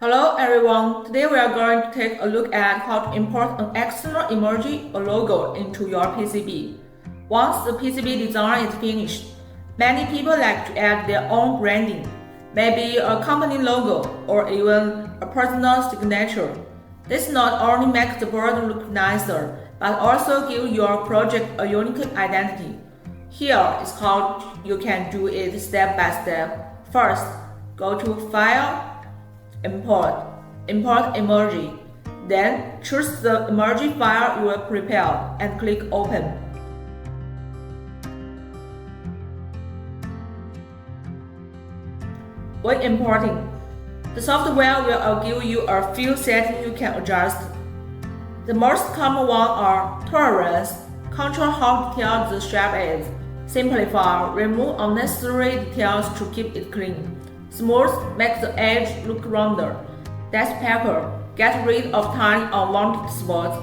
Hello everyone, today we are going to take a look at how to import an external emoji or logo into your PCB. Once the PCB design is finished, many people like to add their own branding, maybe a company logo or even a personal signature. This not only makes the board look nicer, but also gives your project a unique identity. Here is how you can do it step by step. First, go to File, Import emoji. Then choose the emoji file you will prepare and click Open. When importing, the software will give you a few settings you can adjust. The most common ones are tolerance, control how detailed the shape is, simplify, remove unnecessary details to keep it clean. Smooth, make the edge look rounder. That's paper, get rid of tiny unwanted spots.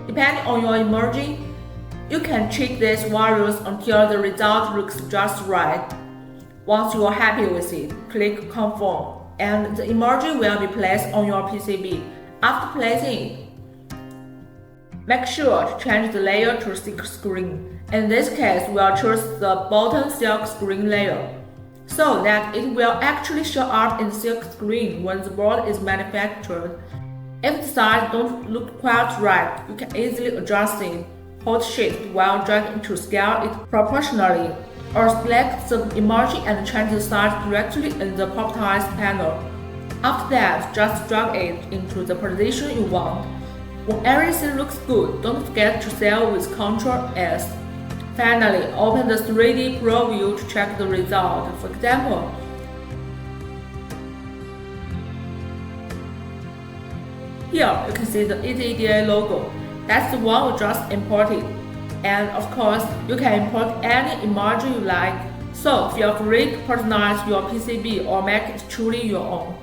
Depending on your emoji, you can check these values until the result looks just right. Once you are happy with it, click Confirm, and the emoji will be placed on your PCB. After placing it, make sure to change the layer to silk screen. In this case, we'll choose the bottom silk screen layer, so that it will actually show up in the silk screen when the board is manufactured. If the sides don't look quite right, you can easily adjust it. Hold Shift while dragging to scale it proportionally, or select the emoji and change the size directly in the properties panel. After that, just drag it into the position you want. When everything looks good, don't forget to save with Ctrl S. Finally, open the 3D Pro view to check the result. For example, here you can see the EasyEDA logo. That's the one we just imported. And of course, you can import any emoji you like. So feel free to personalize your PCB or make it truly your own.